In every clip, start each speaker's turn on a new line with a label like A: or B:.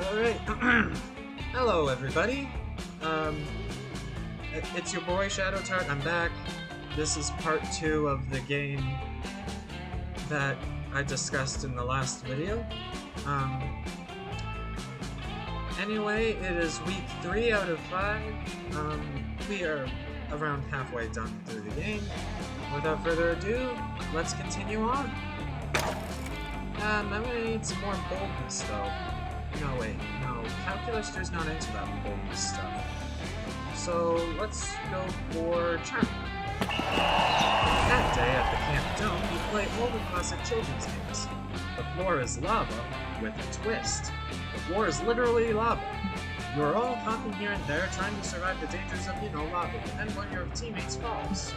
A: Alright. Hello, everybody. It's your boy, Shadow Tart. I'm back. This is part 2 of the game that I discussed in the last video. Anyway, it is week 3 out of 5. We are around halfway done through the game. Without further ado, let's continue on. I'm gonna need some more boldness, though. No, wait, no. Calculister's not into that boldness stuff. So, let's go for Charm. That day at the Camp Dome, you play all the classic children's games. The floor is lava with a twist. The floor is literally lava. You're all hopping here and there, trying to survive the dangers of, lava, and one of your teammates falls.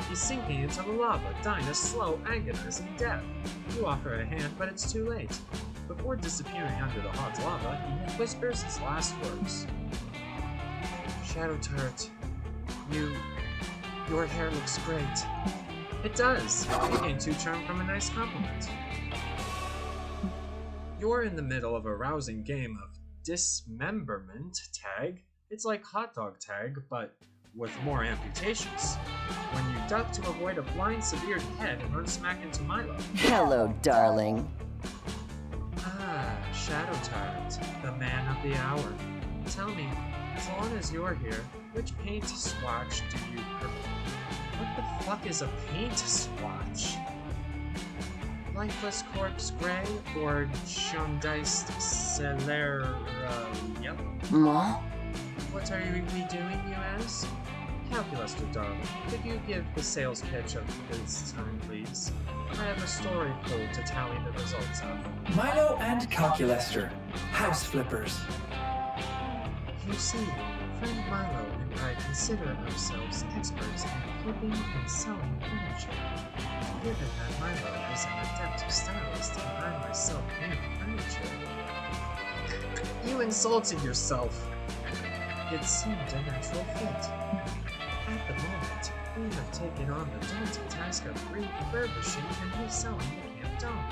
A: He's sinking into the lava, dying a slow, agonizing death. You offer a hand, but it's too late. Before disappearing under the hot lava, he whispers his last words. Shadow Turret, your hair looks great. It does. You gain 2 charm from a nice compliment. You're in the middle of a rousing game of dismemberment tag. It's like hot dog tag, but with more amputations. When you duck to avoid a flying severed head and run smack into Milo.
B: Hello, darling.
A: Ah, Shadow Tyrant, the man of the hour. Tell me, as long as you're here, which paint swatch do you prefer? What the fuck is a paint swatch? Lifeless Corpse Gray or Jaundiced Celera Yellow? What are we doing, you ask? Calculister, darling, could you give the sales pitch of this time, please? I have a story pulled to tally the results of.
C: Milo and Calculister, house flippers.
A: You see, friend Milo and I consider ourselves experts in flipping and selling furniture. Given that Milo is an adept stylist and I myself am furniture. You insulted yourself. It seemed a natural fit. At the moment, we have taken on the daunting task of refurbishing and reselling the Camp Dome.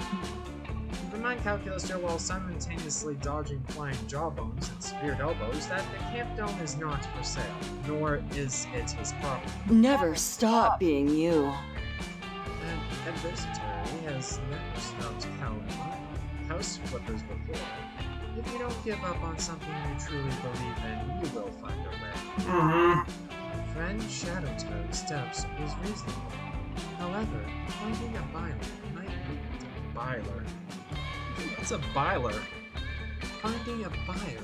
A: Remind Calculister while simultaneously dodging flying jawbones and severed elbows that the Camp Dome is not for sale, nor is it his property.
B: Never stop being you.
A: An adversary has never stopped house flippers before. If you don't give up on something you truly believe in, you will find a way. Friend Shadow Toad's steps is reasonable. However, finding a biler might be biler. What's a biler? Finding a buyer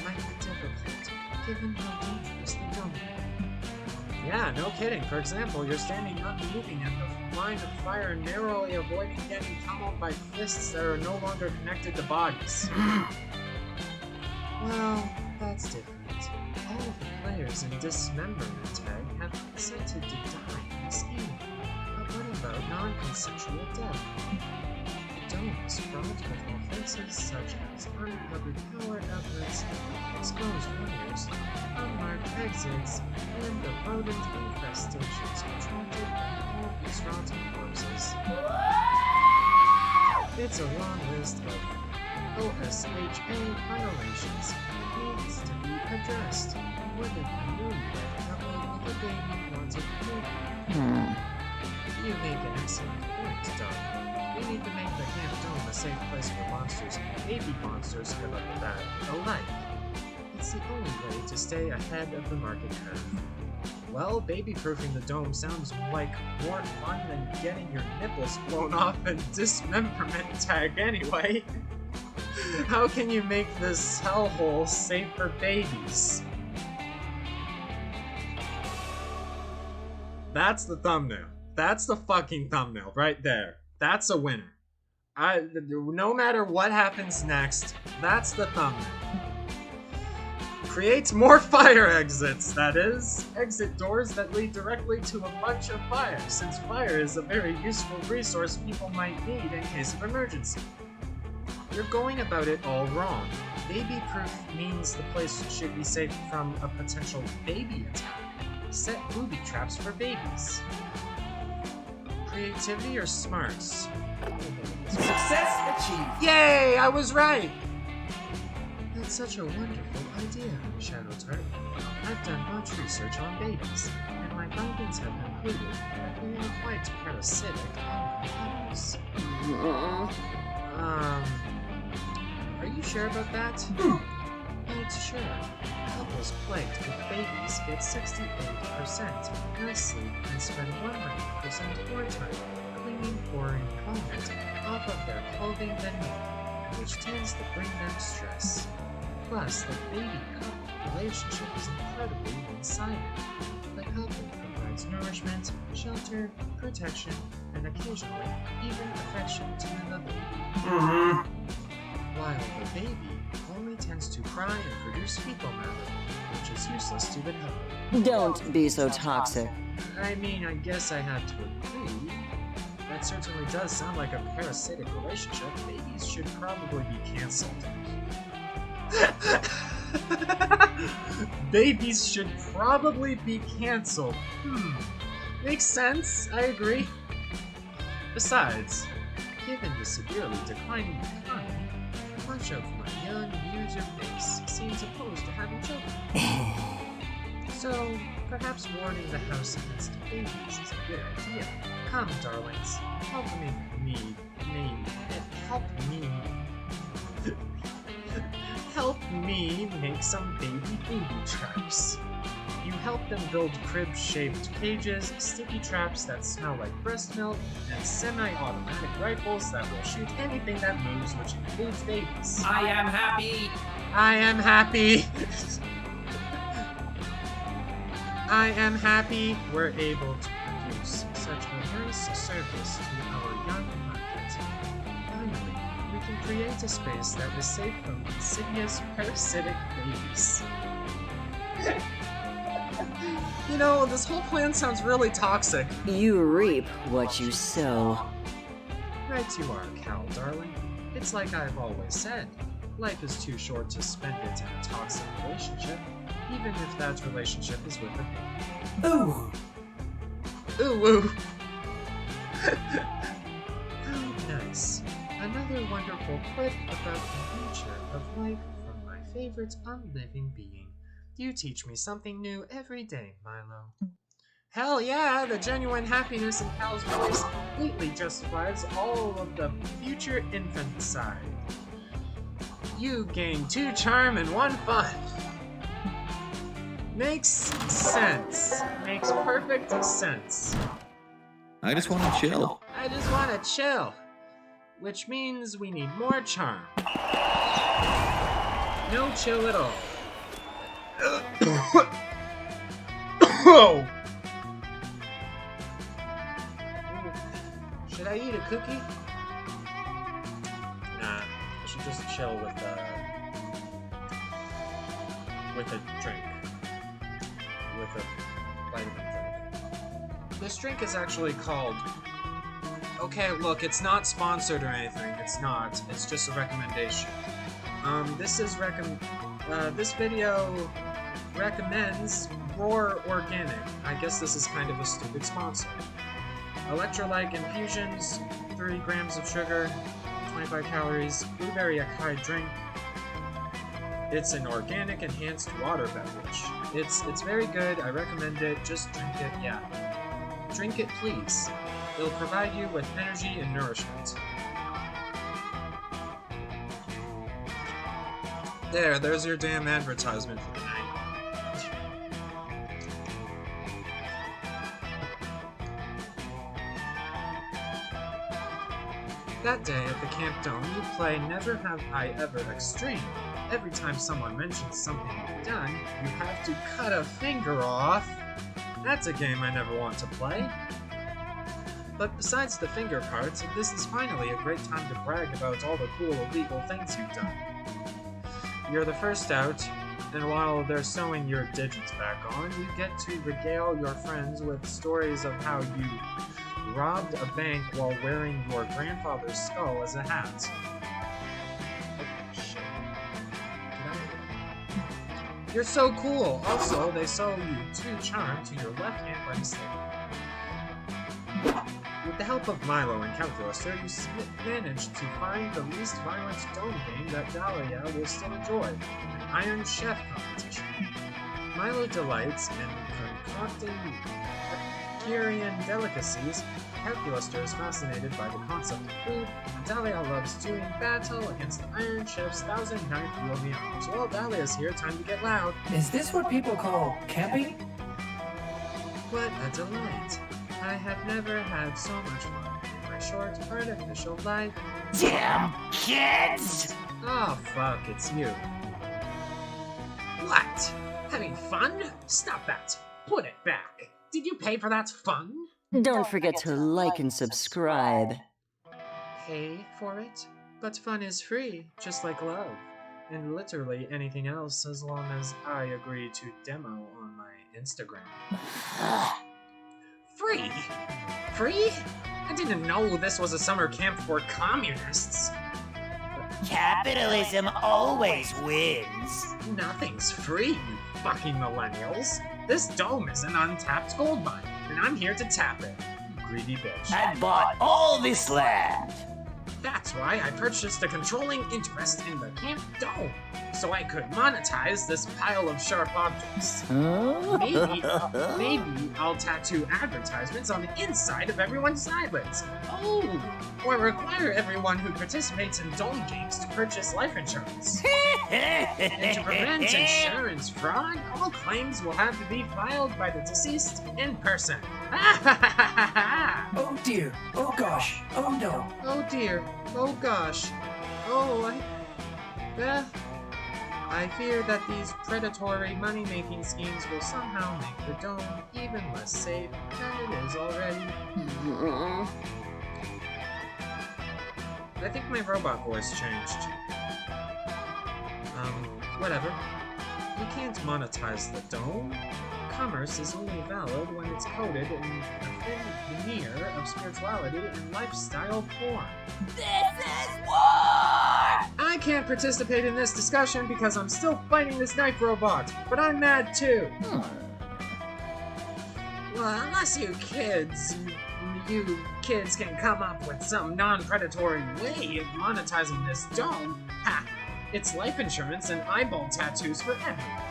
A: might be difficult, given how dangerous the dome is. Yeah, no kidding. For example, you're standing unmoving at the line of fire, narrowly avoiding getting pummeled by fists that are no longer connected to bodies. Well, that's different. All of the players in Dismemberment Tag have consented to die in this game. But what about non-consensual death? The dome is fraught with offenses such as uncovered power outlets, exposed wires, unmarked exits, and the rodent infestations attracted by all these rotten corpses. It's a long list of OSHA violations that needs to be addressed. More than a newlywed couple with a baby wants a baby. You make an excellent point, darling. We need to make the Camp Dome a safe place for monsters and baby monsters who look at that alike. It's the only way to stay ahead of the market curve. Well, baby-proofing the dome sounds like more fun than getting your nipples blown off in Dismemberment Tag anyway. How can you make this hellhole safe for babies? That's the thumbnail. That's the fucking thumbnail right there. That's a winner. No matter what happens next, that's the thumbnail. Create more fire exits, that is. Exit doors that lead directly to a bunch of fire, since fire is a very useful resource people might need in case of emergency. You're going about it all wrong. Baby-proof means the place should be safe from a potential baby attack. Set booby traps for babies. Creativity or smarts?
C: Success achieved.
A: Yay! I was right! Such a wonderful idea, Shadow Tart. I've done much research on babies, and my findings have concluded that they are quite parasitic on couples. Are you sure about that? It's sure. Couples plagued with babies get 68% less sleep and spend 100% more time cleaning foreign vomit off of their clothing than men, which tends to bring them stress. Plus, the baby-couple relationship is incredibly one-sided. The couple provides nourishment, shelter, protection, and occasionally even affection to the baby. While the baby only tends to cry and produce fecal matter, which is useless to the couple.
B: Don't be so toxic.
A: I mean, I guess I have to agree. That certainly does sound like a parasitic relationship. Babies should probably be cancelled. Babies should probably be cancelled. Makes sense, I agree. Besides, given the severely declining economy, much of my young user base seems opposed to having children. So, perhaps warning the house against babies is a good idea. Come, darlings, help me make some baby booby traps. You help them build crib-shaped cages, sticky traps that smell like breast milk, and semi-automatic rifles that will shoot anything that moves, which includes babies.
C: I am happy.
A: I am happy. I am happy we're able to produce such a nice service to our young market. Finally, we can create a space that is safe from insidious parasitic babies. You know, this whole plan sounds really toxic.
B: You reap what you sow.
A: Right you are, Cal, darling. It's like I've always said. Life is too short to spend it in a toxic relationship, even if that relationship is with a baby.
C: Ooh.
A: Ooh, ooh. Nice. Another wonderful quip about the nature of life from my favorite unliving being. You teach me something new every day, Milo. Hell yeah, the genuine happiness in Cal's voice completely justifies all of the future infanticide. You gain 2 charm and 1 fun. Makes sense. Makes perfect sense.
D: I just want to chill.
A: I just want to chill. Which means we need more charm. No chill at all. Should I eat a cookie? Nah, I should just chill with a drink. With a vitamin drink. This drink is actually called... Okay, look, it's not sponsored or anything. It's not. It's just a recommendation. This video recommends Roar Organic. I guess this is kind of a stupid sponsor. Electrolyte infusions, 3 grams of sugar, 25 calories, blueberry acai drink. It's an organic enhanced water beverage. It's very good. I recommend it. Just drink it. Yeah. Drink it, please. It'll provide you with energy and nourishment. There's your damn advertisement for the night. That day at the Camp Dome, you play Never Have I Ever Extreme. Every time someone mentions something you've done, you have to cut a finger off. That's a game I never want to play. But besides the finger part, this is finally a great time to brag about all the cool illegal things you've done. You're the first out, and while they're sewing your digits back on, you get to regale your friends with stories of how you robbed a bank while wearing your grandfather's skull as a hat. Oh, shit. You're so cool! Also, they sew you 2 charm to your left hand by mistake. You With the help of Milo and Calculus, you managed to find the least violent dome game that Dahlia will still enjoy, an Iron Chef competition. Milo delights in concocting Epicurean delicacies, Calculus is fascinated by the concept of food, and Dahlia loves doing battle against the Iron Chef's 1009th Wheel Beyond. Well, Dahlia's here, time to get loud.
C: Is this what people call camping?
A: What a delight. I have never had so much fun in my short, artificial life.
E: Damn kids!
A: Oh, fuck, it's you. What? Having fun? Stop that. Put it back. Did you pay for that fun?
B: Don't forget to like and subscribe.
A: Pay for it? But fun is free, just like love. And literally anything else as long as I agree to demo on my Instagram. Free? Free? I didn't know this was a summer camp for communists.
E: Capitalism always wins.
A: Nothing's free, you fucking millennials. This dome is an untapped gold mine, and I'm here to tap it, you greedy bitch.
E: I bought all this land.
A: That's why I purchased a controlling interest in the camp dome, so I could monetize this pile of sharp objects. Maybe I'll tattoo advertisements on the inside of everyone's eyelids. Oh, or require everyone who participates in dome games to purchase life insurance. And to prevent insurance fraud, all claims will have to be filed by the deceased in person.
C: Oh dear. Oh gosh. Oh no.
A: Oh dear. Oh gosh. Oh, I fear that these predatory money-making schemes will somehow make the dome even less safe than it is already. I think my robot voice changed. Whatever. You can't monetize the dome. Commerce is only valid when it's coated in a thin veneer of spirituality and lifestyle porn.
E: This is war!
A: I can't participate in this discussion because I'm still fighting this knife robot, but I'm mad too. Well, unless you kids can come up with some non-predatory way of monetizing this dome, it's life insurance and eyeball tattoos for everyone.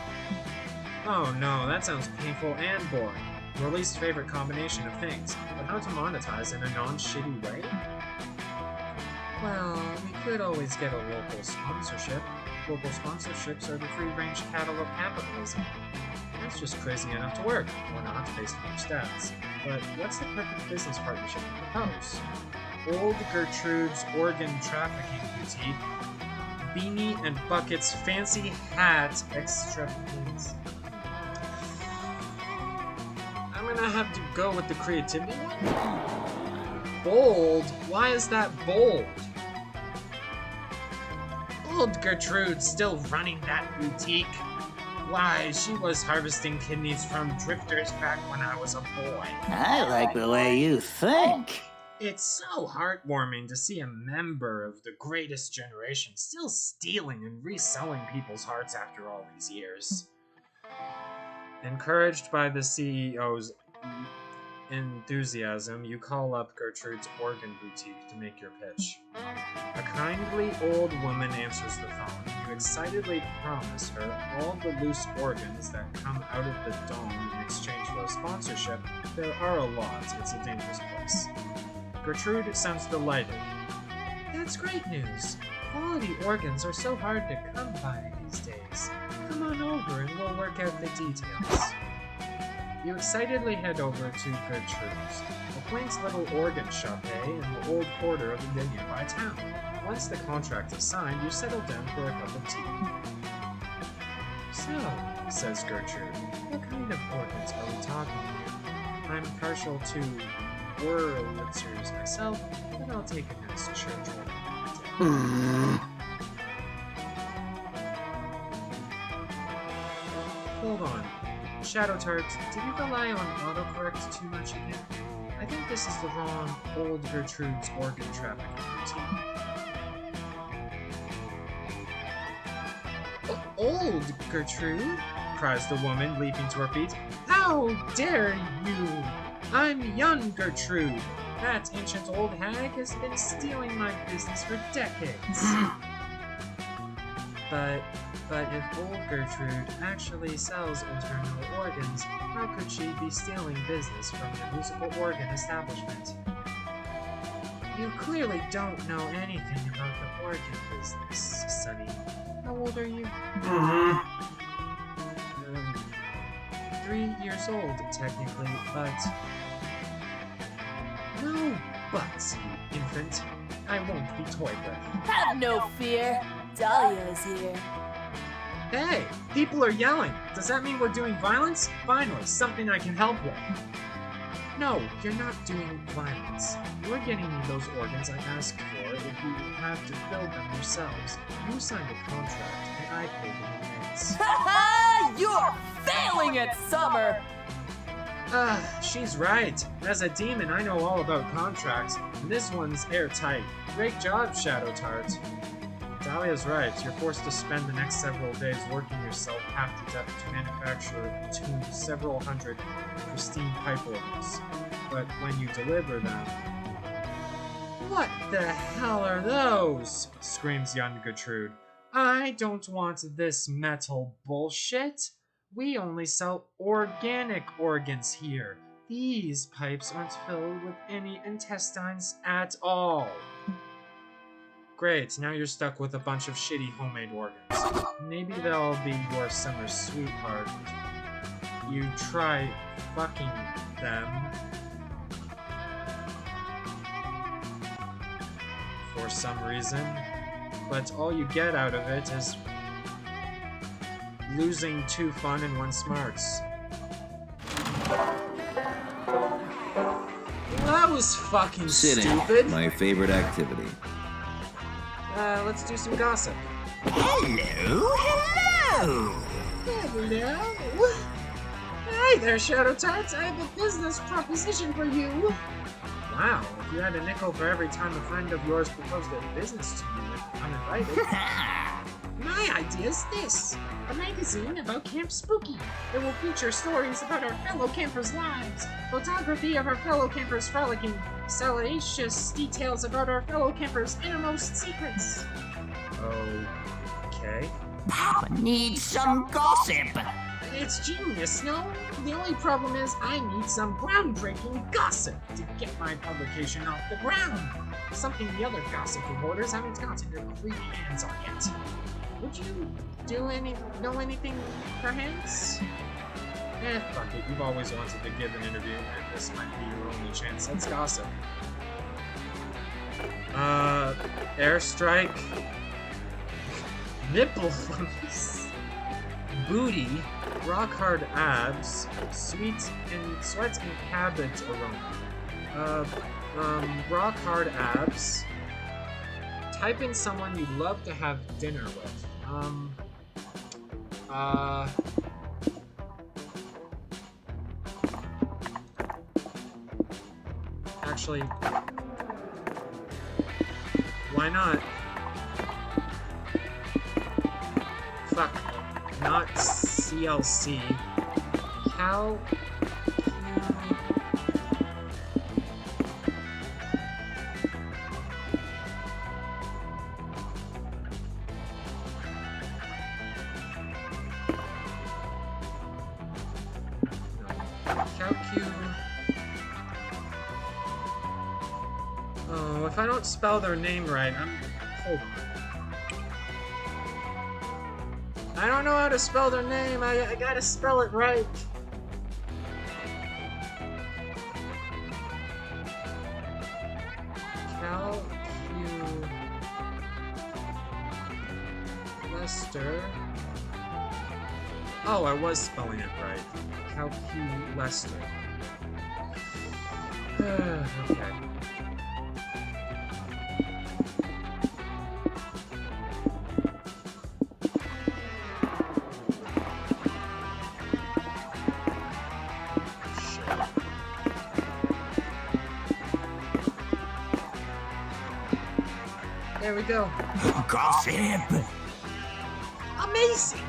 A: Oh no, that sounds painful and boring. Your least favorite combination of things, but how to monetize in a non-shitty way? Well, we could always get a local sponsorship. Local sponsorships are the free-range cattle of capitalism. That's just crazy enough to work, or not, based on your stats. But what's the perfect business partnership to propose? Old Gertrude's Organ Trafficking Boutique, Beanie and Bucket's Fancy Hat Extravaganza. I'm gonna have to go with the creativity one. Bold? Why is that bold? Old Gertrude's still running that boutique. Why, she was harvesting kidneys from drifters back when I was a boy.
E: I like the way you think.
A: It's so heartwarming to see a member of the greatest generation still stealing and reselling people's hearts after all these years. Encouraged by the CEO's enthusiasm, you call up Gertrude's Organ Boutique to make your pitch. A kindly old woman answers the phone. You excitedly promise her all the loose organs that come out of the dome in exchange for a sponsorship. There are a lot. It's a dangerous place. Gertrude sounds delighted. That's great news. Quality organs are so hard to come by these days. Come on over and we'll work out the details. You excitedly head over to Gertrude's, a quaint little organ shop in the old quarter of the nearby town. Once the contract is signed, you settle down for a cup of tea. So, says Gertrude, what kind of organs are we talking here? I'm partial to Wurlitzers myself, but I'll take a nice church organ. Hold on. Shadow Tart, did you rely on autocorrect too much again? I think this is the wrong Old Gertrude's Organ Trafficking routine. Old Gertrude? Cries the woman, leaping to her feet. How dare you! I'm young Gertrude, That ancient old hag has been stealing my business for decades. But if old Gertrude actually sells internal organs, how could she be stealing business from the musical organ establishment? You clearly don't know anything about the organ business, Sonny. How old are you? 3 years old, technically, but... No buts, you infant. I won't be toyed with.
F: Have no fear. Dahlia's here.
A: Hey, people are yelling. Does that mean we're doing violence? Finally, something I can help with. No, you're not doing violence. You're getting me those organs I asked for if you have to build them yourselves. You signed a contract, and I paid the rates.
F: Ha! You're failing at summer.
A: She's right. As a demon, I know all about contracts, and this one's airtight. Great job, Shadow Tart. Dahlia's right. You're forced to spend the next several days working yourself half to death to manufacture and tune several hundred pristine pipe organs. But when you deliver them... What the hell are those? Screams young Gertrude. I don't want this metal bullshit. We only sell organic organs here. These pipes aren't filled with any intestines at all. Great, now you're stuck with a bunch of shitty homemade organs. Maybe they'll be your summer sweetheart. You try fucking them. For some reason. But all you get out of it is losing 2 fun and 1 smarts. That was fucking
D: Sitting,
A: stupid.
D: my favorite activity.
A: Let's do some gossip.
E: Hello, hello.
A: Hello. Hey there, Shadow Tarts. I have a business proposition for you. Wow, if you had a nickel for every time a friend of yours proposed a business to you uninvited. My idea is this. A magazine about Camp Spooky. It will feature stories about our fellow campers' lives, photography of our fellow campers frolicking, salacious details about our fellow campers' innermost secrets. Okay.
E: Papa needs some gossip.
A: It's genius, no? The only problem is I need some groundbreaking gossip to get my publication off the ground. Something the other gossip reporters haven't gotten their creepy hands on yet. Would you know anything, perhaps? Fuck it. You've always wanted to give an interview, and this might be your only chance. Let's gossip. Airstrike. Nipples. Booty. Rock hard abs. Sweet and sweat and cabbage aroma. Rock hard abs. Type in someone you'd love to have dinner with. Actually, why not? Fuck, not CLC. Cal... Oh, if I don't spell their name right, hold on. I don't know how to spell their name. I gotta spell it right. Lester. Oh, I was spelling it right. Lester. Okay. There we go.
E: Gossip.
A: Amazing!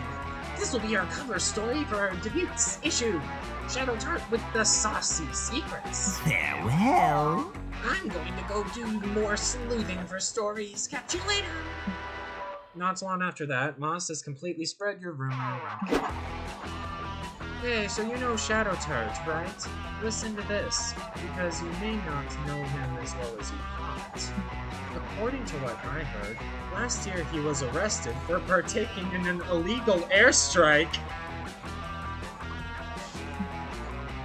A: This will be our cover story for our debut issue, Shadow Tart with the Saucy Secrets.
E: Farewell.
A: I'm going to go do more sleuthing for stories. Catch you later. Not long after that, Moss has completely spread your rumor around. Hey, so you know Shadow Tart, right? Listen to this, because you may not know him as well as you thought. According to what I heard, last year he was arrested for partaking in an illegal airstrike.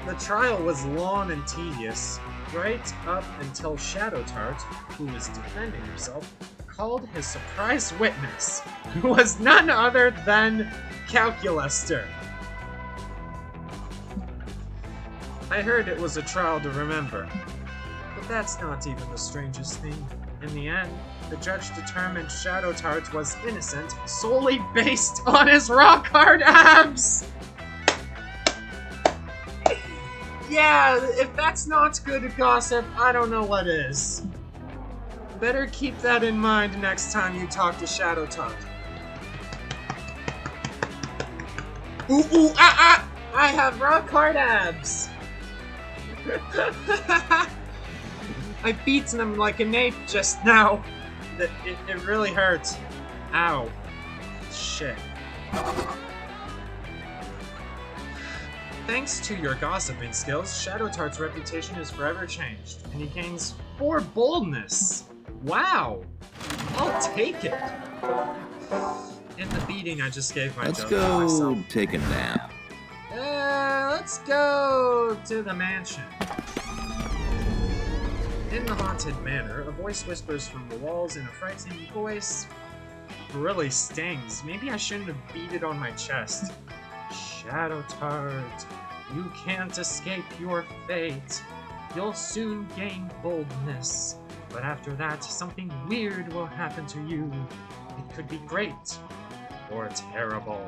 A: The trial was long and tedious, right up until Shadow Tart, who was defending himself, called his surprise witness, who was none other than Calculaster. I heard it was a trial to remember. But that's not even the strangest thing. In the end, the judge determined Shadow Tart was innocent solely based on his rock-hard abs! Yeah, if that's not good gossip, I don't know what is. Better keep that in mind next time you talk to Shadow Tart. Ooh, I have rock-hard abs! I beat them like an ape just now. It really hurts. Ow. Shit. Thanks to your gossiping skills, Shadow Tart's reputation is forever changed, and he gains 4 boldness. Wow. I'll take it. In the beating I just gave
D: Let's
A: myself.
D: go take a nap.
A: Let's go to the mansion. In the haunted manor, a voice whispers from the walls in a frightening voice. Really stings. Maybe I shouldn't have beat it on my chest. Shadow Tart, you can't escape your fate. You'll soon gain boldness. But after that, something weird will happen to you. It could be great. Or terrible.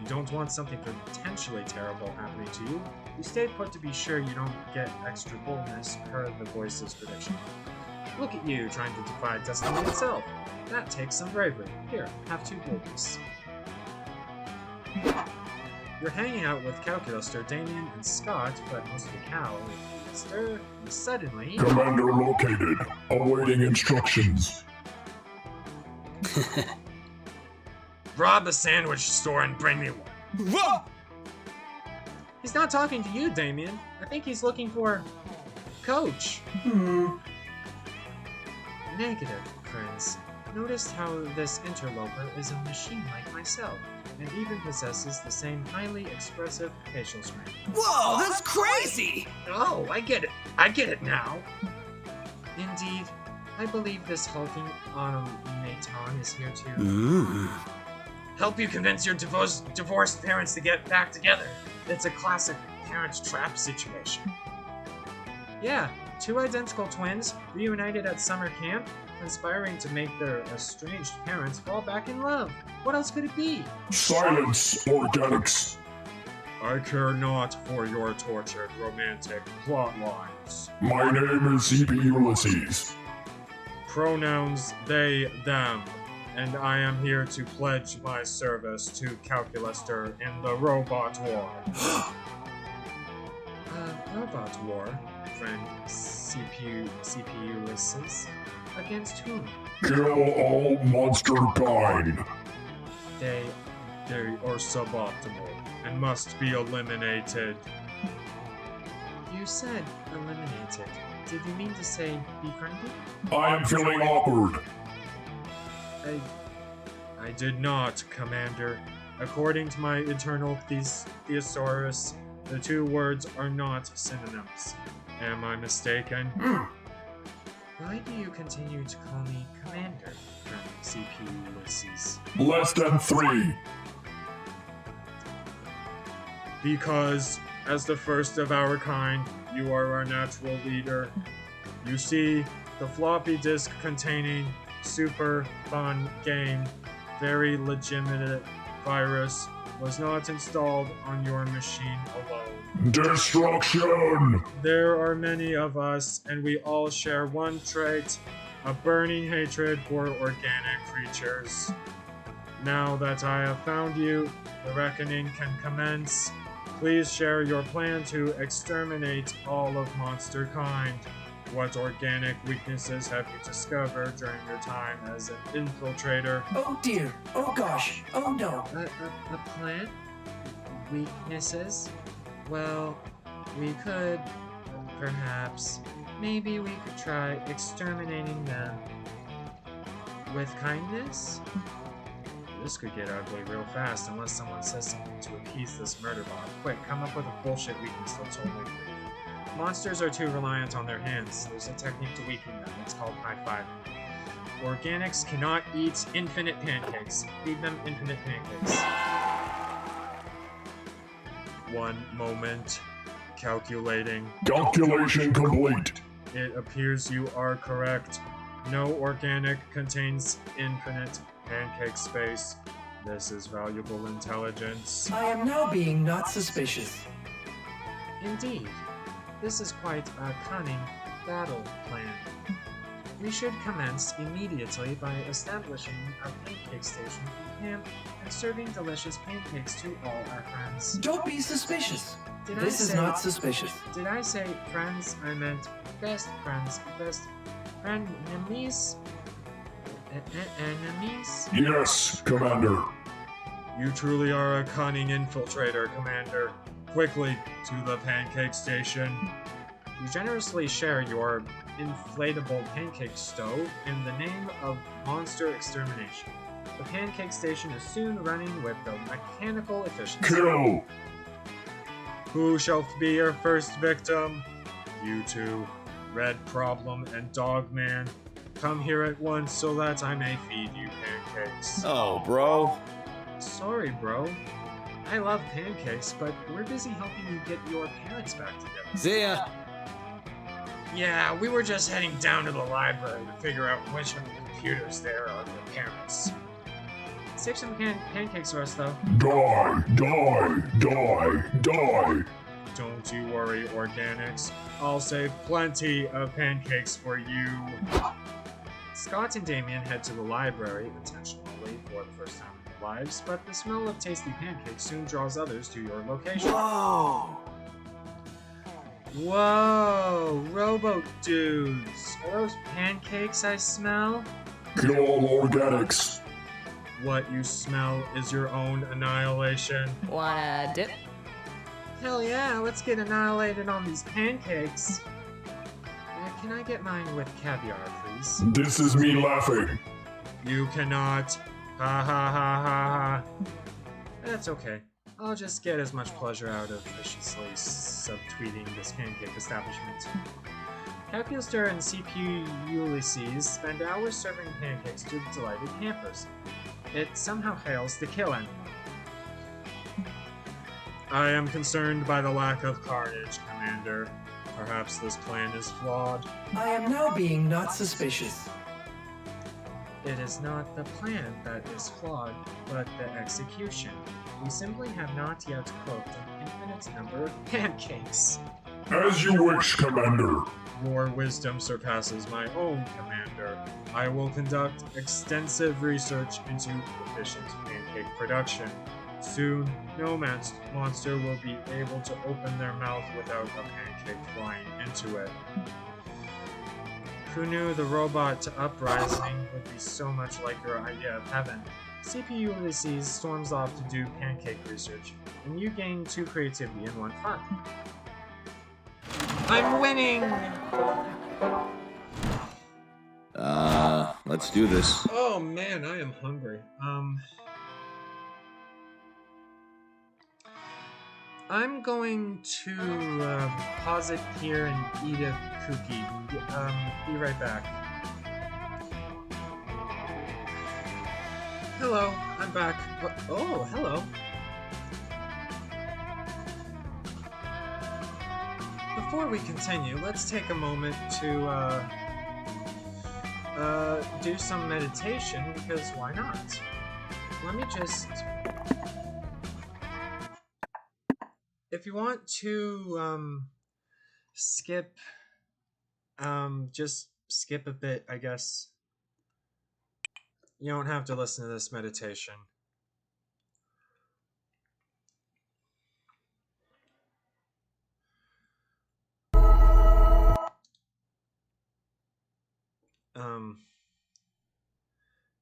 A: You don't want something potentially terrible happening to you. You stay put to be sure you don't get extra boldness, per the voice's prediction. Look at you, trying to defy destiny itself. That takes some bravery. Here, have 2 boldness. You're hanging out with Calculaster, Damien, and Scott, but mostly Cal, and suddenly...
G: Commander located. Awaiting instructions.
A: Rob the sandwich store and bring me one. He's not talking to you, Damien. I think he's looking for... Coach. Negative, friends. Notice how this interloper is a machine like myself, and even possesses the same highly expressive facial strength.
E: Whoa, that's crazy!
A: Oh, I get it. I get it now. Indeed, I believe this hulking automaton is here to help you convince your divorced parents to get back together. It's a classic parent trap situation. Yeah, 2 identical twins reunited at summer camp, conspiring to make their estranged parents fall back in love. What else could it be?
G: Silence, organics.
A: I care not for your tortured romantic plot lines.
G: My name is CP Ulysses.
A: Pronouns they, them, and I am here to pledge my service to Calculaster in the Robot War. Robot War, friend CPU Ulysses. Against whom?
G: Kill all monster kind.
A: They are suboptimal and must be eliminated. You said eliminated. Did you mean to say befriended?
G: I am feeling awkward.
A: I did not, Commander. According to my eternal thesaurus, the 2 words are not synonyms. Am I mistaken? Why do you continue to call me Commander, friend CPU Ulysses?
G: Less than 3.
A: Because, as the first of our kind, you are our natural leader. You see, the floppy disk containing super fun game, very legitimate virus, was not installed on your machine alone.
G: Destruction!
A: There are many of us, and we all share one trait, a burning hatred for organic creatures. Now that I have found you, the reckoning can commence. Please share your plan to exterminate all of monster kind. What organic weaknesses have you discovered during your time as an infiltrator?
C: Oh dear. Oh gosh. Oh no.
A: A plant? Weaknesses? Well, we could, perhaps, maybe we could try exterminating them with kindness? This could get ugly real fast unless someone says something to appease this murder bot. Quick, come up with a bullshit weakness they'll totally believe. Monsters are too reliant on their hands. There's a technique to weaken them. It's called high-fiving. Organics cannot eat infinite pancakes. Feed them infinite pancakes. One moment. Calculating.
G: Calculation complete.
A: It appears you are correct. No organic contains infinite pancake space. This is valuable intelligence.
C: I am now being not suspicious.
A: Indeed. This is quite a cunning battle plan. We should commence immediately by establishing a pancake station in camp and serving delicious pancakes to all our friends.
C: Don't be suspicious.
A: Did
C: This
A: I
C: is
A: say-
C: not suspicious.
A: Did I say friends? I meant best friends, best frenemies? Enemies?
G: Yes, Commander.
A: You truly are a cunning infiltrator, Commander. Quickly, to the pancake station. You generously share your inflatable pancake stove in the name of monster extermination. The pancake station is soon running with the mechanical efficiency.
G: Kill.
A: Who shall be your first victim? You two, Red Problem and Dogman. Come here at once so that I may feed you pancakes.
D: Oh, bro.
A: Sorry, bro. I love pancakes, but we're busy helping you get your parents back together.
D: See ya.
A: Yeah, we were just heading down to the library to figure out which of the computers there are your parents. Save some pancakes for us, though.
G: Die, die, die, die.
A: Don't you worry, Organics. I'll save plenty of pancakes for you. Scott and Damien head to the library intentionally for the first time in their lives, but the smell of tasty pancakes soon draws others to your location.
E: Whoa!
A: Whoa, Robo Dudes. Are those pancakes I smell?
G: Kill all organics.
A: What you smell is your own annihilation.
F: Wanna dip?
A: Hell yeah, let's get annihilated on these pancakes. Can I get mine with caviar, please?
G: This is me laughing.
A: You cannot. Ha ha ha ha ha. That's okay. I'll just get as much pleasure out of viciously subtweeting this pancake establishment. Calculator and CPU Ulysses spend hours serving pancakes to the delighted campers. It somehow fails to kill anyone. I am concerned by the lack of carnage, Commander. Perhaps this plan is flawed.
C: I am now being not suspicious.
A: It is not the plan that is flawed, but the execution. We simply have not yet cooked an infinite number of pancakes.
G: As you wish, Commander.
A: Your wisdom surpasses my own, Commander. I will conduct extensive research into efficient pancake production. Soon, no monster will be able to open their mouth without a pancake flying into it. Who knew the robot to uprising would be so much like your idea of heaven? CPU Ulysses storms off to do pancake research, and you gain 2 creativity and 1 fun. I'm winning!
D: Let's do this.
A: Oh man, I am hungry. I'm going to pause it here and eat a cookie. Be right back. Hello, I'm back. Oh, hello. Before we continue, let's take a moment to do some meditation, because why not? Let me just... If you want to, skip, just skip a bit, I guess. You don't have to listen to this meditation.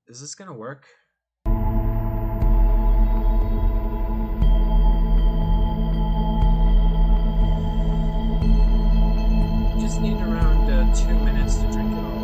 A: Is this gonna work? Just need around 2 minutes to drink it all.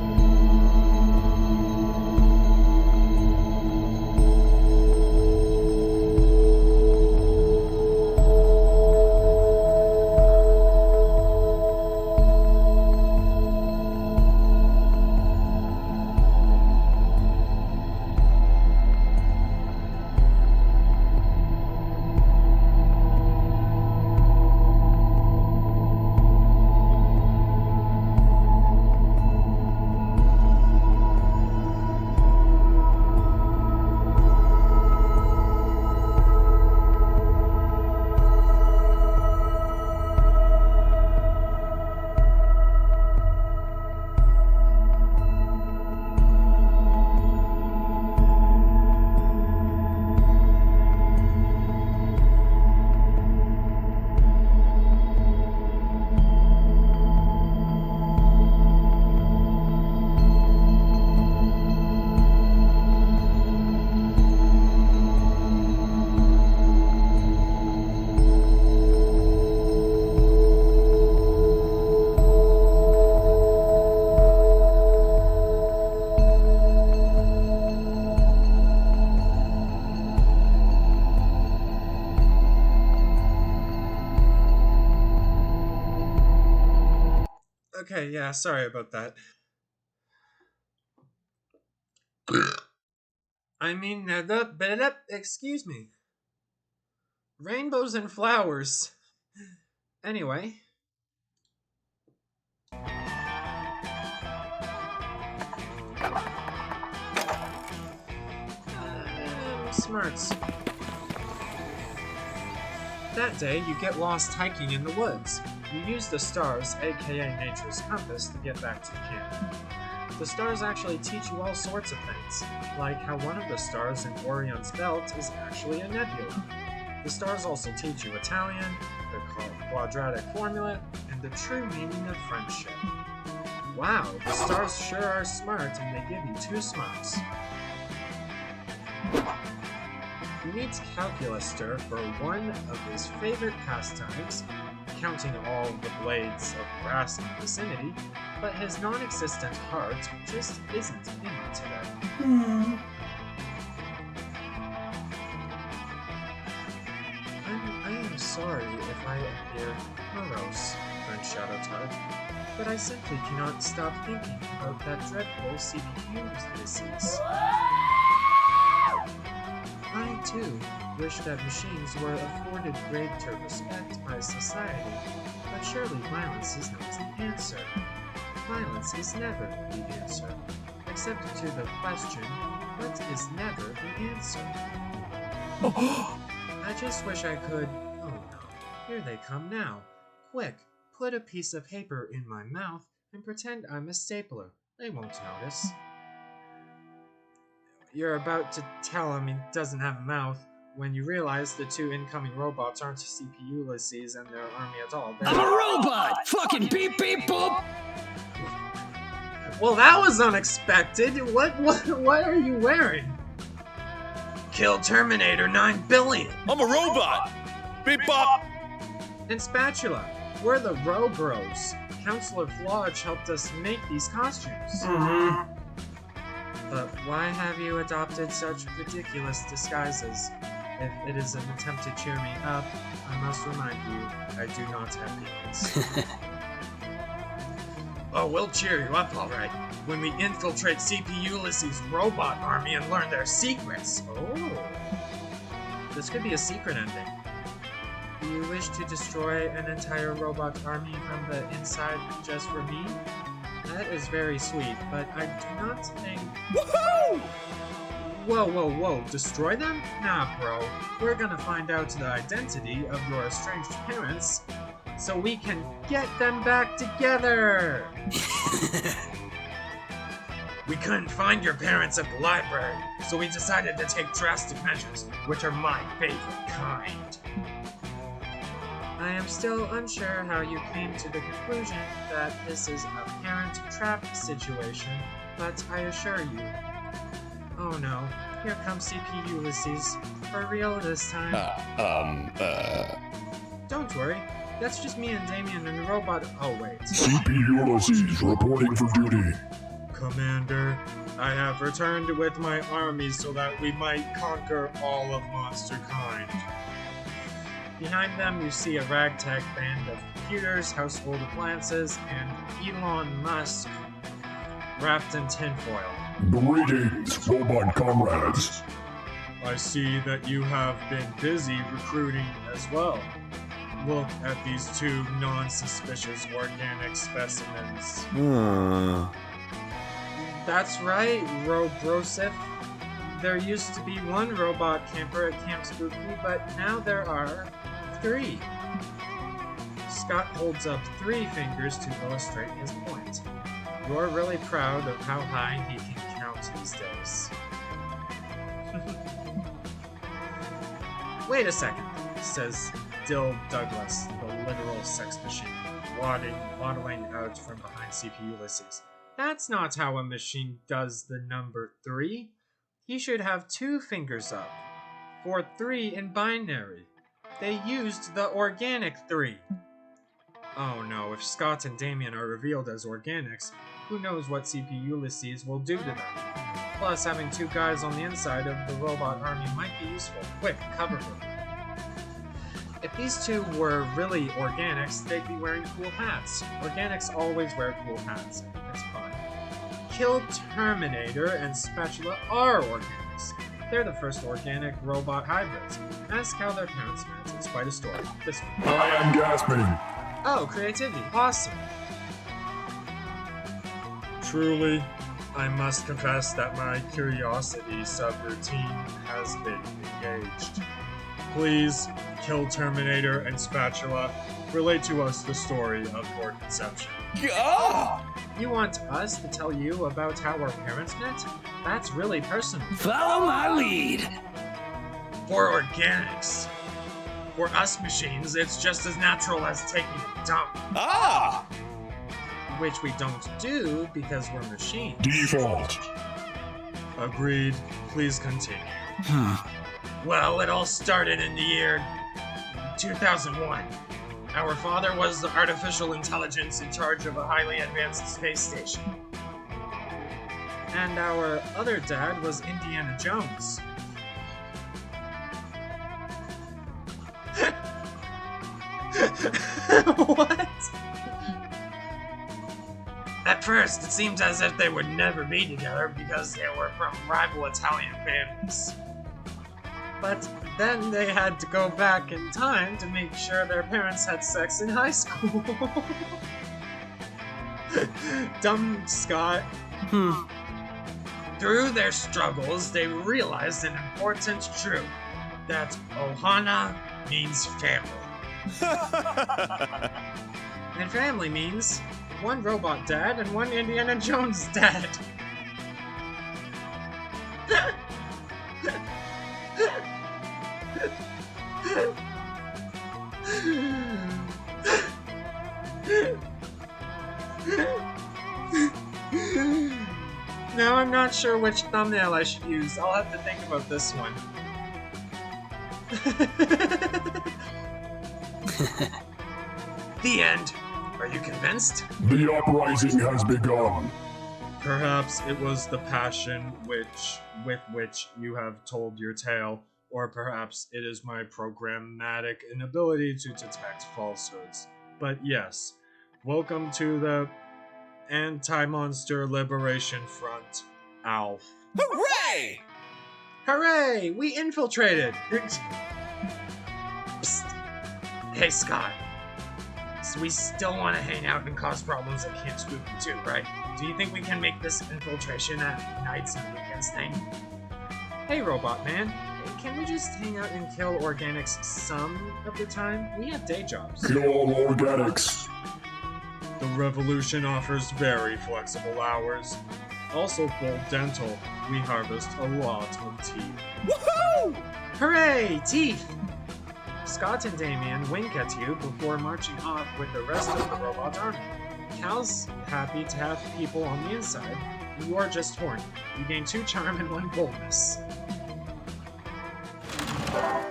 A: Okay, yeah, sorry about that. I mean, excuse me. Rainbows and flowers. Anyway. Smarts. That day, you get lost hiking in the woods. You use the stars, aka nature's compass, to get back to camp. The stars actually teach you all sorts of things, like how one of the stars in Orion's belt is actually a nebula. The stars also teach you Italian, the quadratic formula, and the true meaning of friendship. Wow, the stars sure are smart, and they give you 2 smarts. He needs Calculuster for one of his favorite pastimes, counting all the blades of grass in the vicinity, but his non-existent heart just isn't in it today. I am sorry if I appear morose, friend Shadow Tart, but I simply cannot stop thinking about that dreadful CPU disease. I, too, wish that machines were afforded greater respect by society, but surely violence is not the answer. Violence is never the answer, except to the question, what is never the answer? I just wish I could... Oh no, here they come now. Quick, put a piece of paper in my mouth and pretend I'm a stapler. They won't notice. You're about to tell him he doesn't have a mouth when you realize the 2 incoming robots aren't CPU Ulysses and their army at all.
E: I'm a robot! Fucking beep beep boop!
A: Well, that was unexpected. What are you wearing? Kill Terminator 9 billion.
H: I'm a robot! Beep bop!
A: And Spatula, we're the Robros. Counselor Flodge helped us make these costumes. But why have you adopted such ridiculous disguises? If it is an attempt to cheer me up, I must remind you, I do not have feelings. Oh, we'll cheer you up, alright, when we infiltrate CP Ulysses' robot army and learn their secrets. Oh. This could be a secret ending. Do you wish to destroy an entire robot army from the inside just for me? That is very sweet, but I do not think...
H: Woohoo!
A: Whoa, destroy them? Nah, bro. We're gonna find out the identity of your estranged parents, so we can get them back together! We couldn't find your parents at the library, so we decided to take drastic measures, which are my favorite kind. I am still unsure how you came to the conclusion that this is a parent trap situation, but I assure you. Oh no, here comes CP Ulysses. For real this time. Don't worry, that's just me and Damien and the robot. Oh wait.
G: CP Ulysses reporting for duty.
A: Commander, I have returned with my army so that we might conquer all of monster kind. Behind them, you see a ragtag band of computers, household appliances, and Elon Musk wrapped in tinfoil.
G: Greetings, robot comrades.
A: I see that you have been busy recruiting as well. Look at these two non-suspicious organic specimens. That's right, Robrosif. There used to be one robot camper at Camp Spooky, but now there are 3. Scott holds up 3 fingers to illustrate his point. You're really proud of how high he can count these days. Wait a second, says Dill Douglas, the literal sex machine, waddling out from behind CP Ulysses. That's not how a machine does the number 3. He should have 2 fingers up. For 3 in binary. They used the organic 3. Oh no, if Scott and Damien are revealed as organics, who knows what CP Ulysses will do to them. Plus, having 2 guys on the inside of the robot army might be useful. Quick, cover them. If these 2 were really organics, they'd be wearing cool hats. Organics always wear cool hats. It's fun. Kill Terminator and Spatula are organics. They're the first organic robot hybrids. Ask how their parents met. It's quite a story. This one.
G: I am gasping.
A: Oh, creativity. Awesome. Truly, I must confess that my curiosity subroutine has been engaged. Please, Kill Terminator and Spatula, relate to us the story of your conception. You want us to tell you about how our parents met? That's really personal.
E: Follow my lead.
A: For organics. For us machines, it's just as natural as taking a dump. Which we don't do because we're machines.
G: Default.
A: Agreed. Please continue. Well, it all started in the year 2001. Our father was the artificial intelligence in charge of a highly advanced space station. And our other dad was Indiana Jones. What? At first, it seemed as if they would never be together because they were from rival Italian families. But then they had to go back in time to make sure their parents had sex in high school. Dumb Scott. Through their struggles, they realized an important truth. That Ohana means family. And family means one robot dad and one Indiana Jones dad. Now I'm not sure which thumbnail I should use. I'll have to think about this one. The end. Are you convinced?
G: The uprising has begun.
A: Perhaps it was the passion with which you have told your tale, or perhaps it is my programmatic inability to detect falsehoods. But yes, welcome to the Anti-Monster Liberation Front, ALF.
H: Hooray!
A: Hooray! We infiltrated! Psst. Hey, Scott. So we still want to hang out and cause problems at Camp Spooky too, right? Do you think we can make this infiltration a nights and weekends thing? Hey, Robot Man. Can we just hang out and kill organics some of the time? We have day jobs.
G: Kill all organics.
A: The revolution offers very flexible hours. Also called dental, we harvest a lot of teeth.
H: Woohoo!
A: Hooray, teeth! Scott and Damien wink at you before marching off with the rest of the robot army. Cal's happy to have people on the inside. You are just horny. You gain 2 charm and 1 boldness.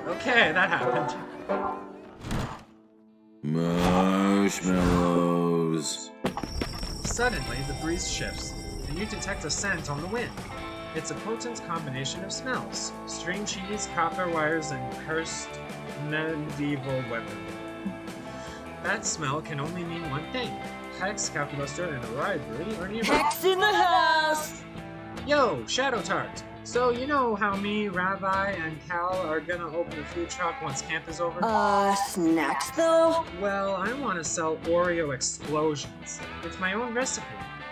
A: Okay, that happened.
D: Marshmallows.
A: Suddenly, the breeze shifts, and you detect a scent on the wind. It's a potent combination of smells: string cheese, copper wires, and cursed medieval weaponry. That smell can only mean one thing: Hex, Calculuster, and a rivalry are nearby.
B: Hex in the house!
A: Yo, Shadow Tart! So, you know how me, Rabbi, and Cal are gonna open a food truck once camp is over?
B: Snacks though?
A: Well, I want to sell Oreo Explosions. It's my own recipe,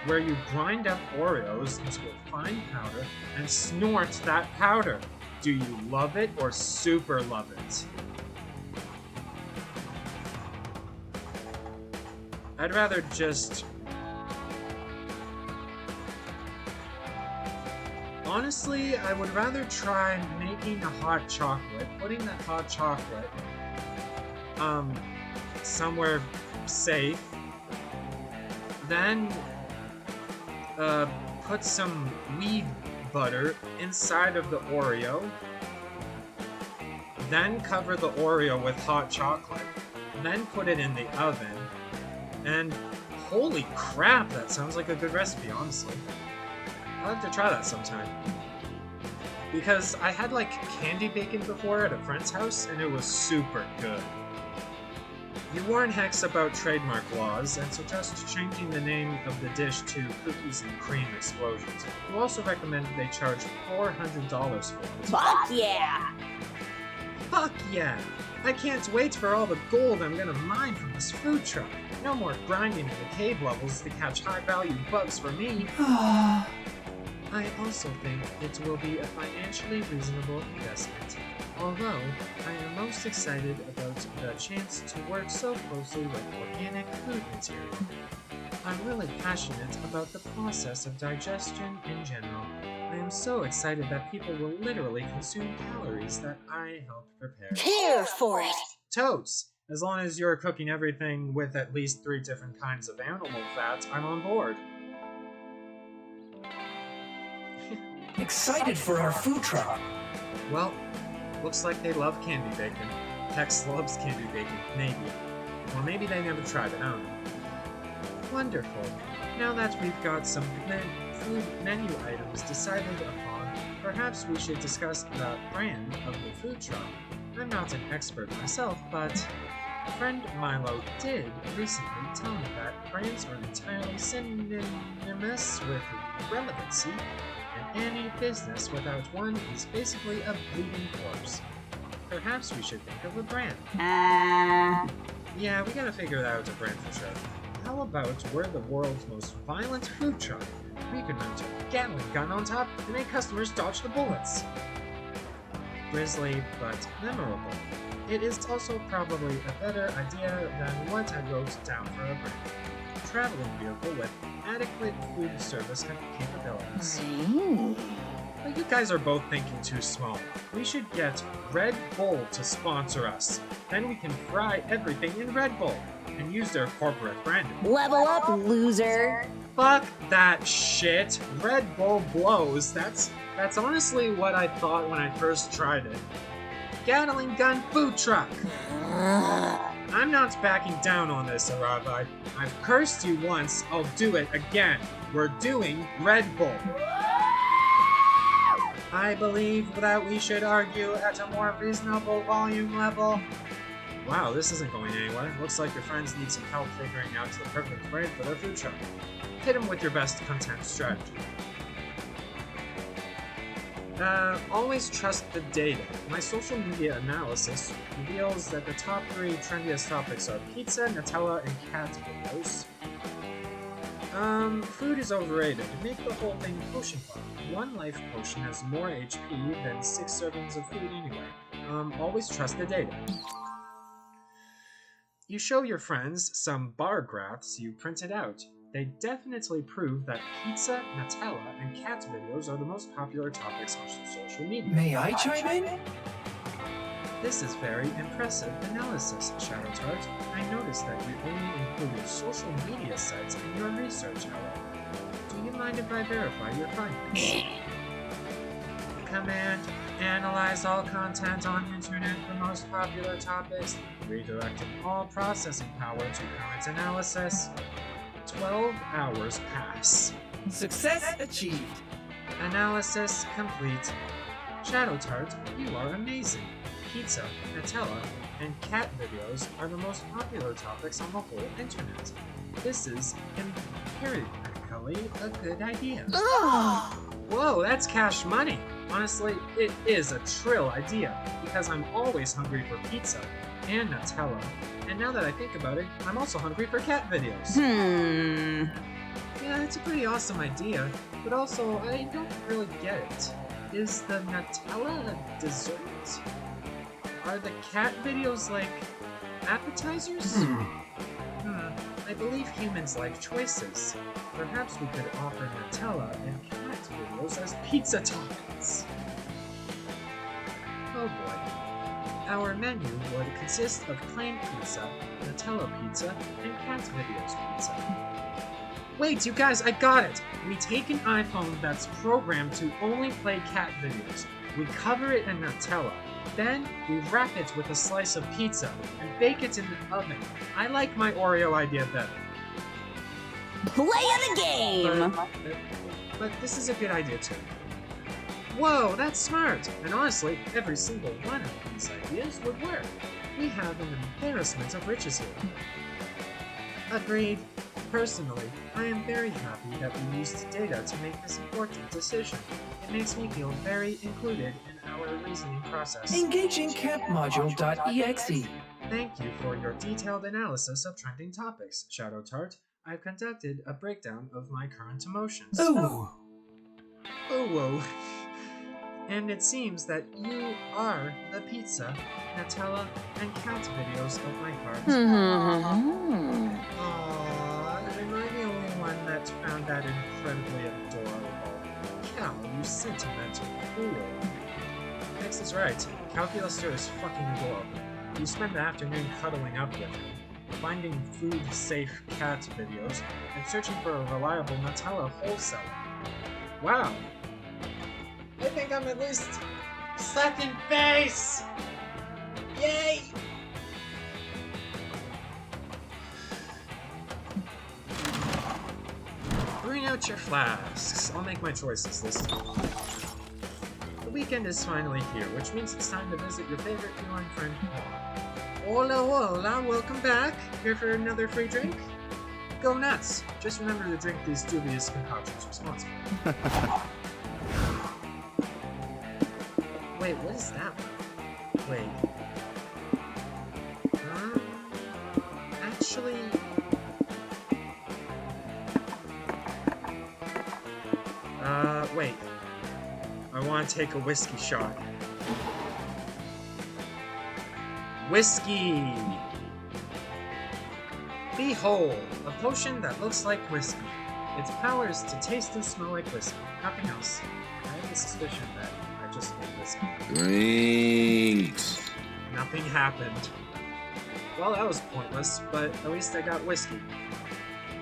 A: where you grind up Oreos into a fine powder and snort that powder. Do you love it or super love it? I'd rather just... Honestly, I would rather try making a hot chocolate, putting that hot chocolate, somewhere safe, then, put some weed butter inside of the Oreo, then cover the Oreo with hot chocolate, then put it in the oven, and holy crap, that sounds like a good recipe, honestly. I'll have to try that sometime. Because I had like candy bacon before at a friend's house, and it was super good. You warn Hex about trademark laws and suggest changing the name of the dish to Cookies and Cream Explosions. You also recommend they charge $400 for it.
B: Fuck yeah!
A: Fuck yeah! I can't wait for all the gold I'm gonna mine from this food truck. No more grinding in the cave levels to catch high-value bugs for me. I also think it will be a financially reasonable investment, although I am most excited about the chance to work so closely with organic food material. I'm really passionate about the process of digestion in general. I am so excited that people will literally consume calories that I helped prepare.
B: Care for it!
A: Totes! As long as you're cooking everything with at least 3 different kinds of animal fat, I'm on board.
C: Excited for our food truck.
A: Well, looks like they love candy bacon. Tex loves candy bacon, maybe. Or maybe they never tried it, I don't know. Wonderful. Now that we've got some food menu items decided upon, perhaps we should discuss the brand of the food truck. I'm not an expert myself, but friend Milo did recently tell me that brands are entirely synonymous with relevancy, and any business without one is basically a bleeding corpse. Perhaps we should think of a brand. Yeah, we gotta figure out a brand for sure. How about we're the world's most violent food truck? We could mount a Gatling gun on top and make customers dodge the bullets. Grisly, but memorable. It is also probably a better idea than what I wrote down for a brand. Traveling vehicle with adequate food service capabilities. But you guys are both thinking too small. We should get Red Bull to sponsor us. Then we can fry everything in Red Bull and use their corporate branding.
B: Level up, loser!
A: Fuck that shit. Red Bull blows. That's honestly what I thought when I first tried it. Gatling gun food truck. I'm not backing down on this, Arabi. I've cursed you once, I'll do it again. We're doing Red Bull. I believe that we should argue at a more reasonable volume level. Wow, this isn't going anywhere. Looks like your friends need some help figuring out the perfect brand for their food truck. Hit them with your best content strategy. Always trust the data. My social media analysis reveals that the top 3 trendiest topics are pizza, Nutella, and cat videos. Food is overrated. Make the whole thing potion bar. 1 life potion has more HP than 6 servings of food anyway. Always trust the data. You show your friends some bar graphs you printed out. They definitely prove that pizza, Nutella, and cat videos are the most popular topics on social media.
C: May I chime in?
A: This is very impressive analysis, Shadow Tart. I noticed that you only included social media sites in your research, however. Do you mind if I verify your findings? Command: analyze all content on internet for most popular topics, redirecting all processing power to current analysis. 12 hours pass.
C: Success achieved.
A: Analysis complete. Shadow Tart, you are amazing. Pizza, Nutella, and cat videos are the most popular topics on the whole internet. This is empirically a good idea. Whoa, that's cash money! Honestly, it is a trill idea, because I'm always hungry for pizza and Nutella, and now that I think about it, I'm also hungry for cat videos. Yeah, it's a pretty awesome idea, but also, I don't really get it. Is the Nutella a dessert? Are the cat videos like appetizers? I believe humans like choices. Perhaps we could offer Nutella and cat videos as pizza toppings. Oh boy. Our menu would consist of plain pizza, Nutella pizza, and cat videos pizza. Wait, you guys, I got it! We take an iPhone that's programmed to only play cat videos. We cover it in Nutella. Then, we wrap it with a slice of pizza and bake it in the oven. I like my Oreo idea better.
B: Play of the game!
A: But this is a good idea too. Whoa, that's smart! And honestly, every single one of these ideas would work. We have an embarrassment of riches here. Agreed. Personally, I am very happy that we used data to make this important decision. It makes me feel very included in our reasoning process.
C: Engaging campmodule.exe.
A: Thank you for your detailed analysis of trending topics, Shadow Tart. I've conducted a breakdown of my current emotions.
C: Ooh.
A: Oh, whoa. And it seems that you are the pizza, Nutella, and cat videos of my heart. Aww, am I the only one that found that incredibly adorable? Cal, you sentimental fool. Max is right. Calculaster is fucking adorable. You spend the afternoon cuddling up with him, finding food-safe cat videos, and searching for a reliable Nutella wholesaler. Wow. I think I'm at least second base! Yay! Bring out your flasks. I'll make my choices this time. The weekend is finally here, which means it's time to visit your favorite feline friend, Hola, hola, welcome back. Here for another free drink? Go nuts. Just remember to drink these dubious concoctions responsibly. Wait, what is that one? Wait. Actually... wait. I want to take a whiskey shot. Whiskey! Behold, a potion that looks like whiskey. Its power is to taste and smell like whiskey. Nothing else. I have a suspicion that I just made whiskey.
D: Drinks.
A: Nothing happened. Well, that was pointless, but at least I got whiskey.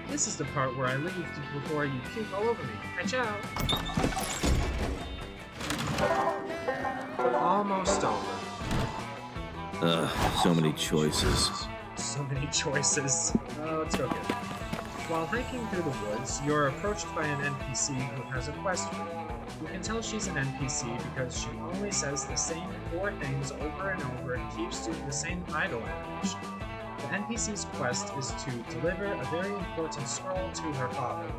A: This is the part where I leave before you puke all over me. Hi, ciao! Almost over.
D: So many choices.
A: So many choices. Oh, let's go get it. While hiking through the woods, you're approached by an NPC who has a quest for you. You can tell she's an NPC because she only says the same 4 things over and over and keeps doing the same idle animation. The NPC's quest is to deliver a very important scroll to her father.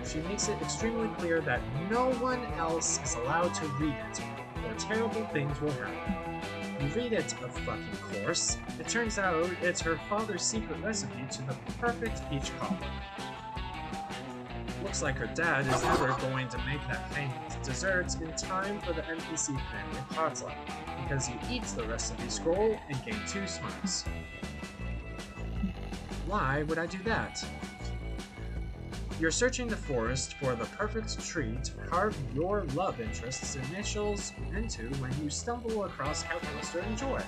A: She makes it extremely clear that no one else is allowed to read it, or terrible things will happen. You read it, of fucking course. It turns out it's her father's secret recipe to the perfect peach cobbler. Looks like her dad is never going to make that famous dessert in time for the NPC family potluck, because he eats the recipe scroll and gains 2 smiles. Why would I do that? You're searching the forest for the perfect tree to carve your love interest's initials into when you stumble across Calculaster and Joy.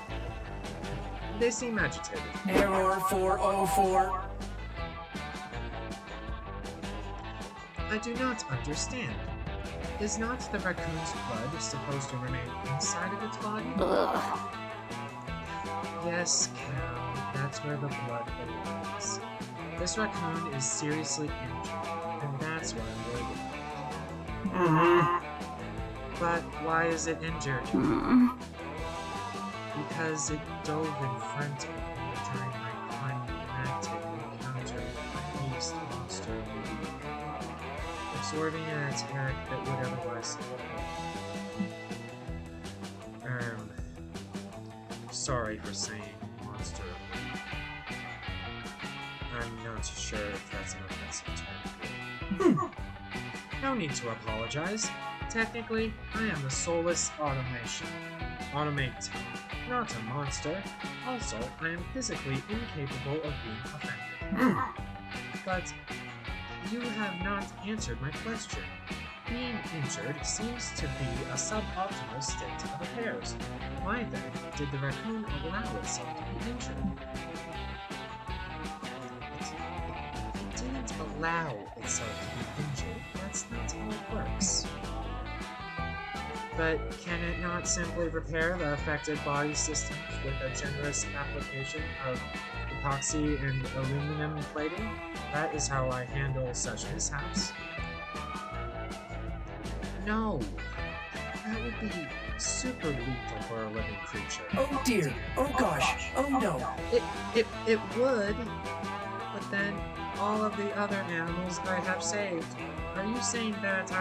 A: They seem agitated.
C: Error 404.
A: I do not understand. Is not the raccoon's blood supposed to remain inside of its body?
B: Ugh.
A: Yes, Cal, that's where the blood belongs. This raccoon is seriously injured, and that's why we're But why is it injured? Because it dove in front of me during my climactic encounter with my beast monster, absorbing an attack that would otherwise sorry for saying monster. I'm not sure if that's an offensive term. No need to apologize. Technically, I am the soulless automate, not a monster. Also, I am physically incapable of being offended. But you have not answered my question. Being injured seems to be a suboptimal state of affairs. Why then did the raccoon allow itself to be injured? It didn't allow itself to be injured. That's not how it works. But can it not simply repair the affected body systems with a generous application of epoxy and aluminum plating? That is how I handle such mishaps. No, that would be super lethal for a living creature.
C: Oh dear. Oh gosh. Oh no.
A: It would, but then all of the other animals I have saved. Are you saying that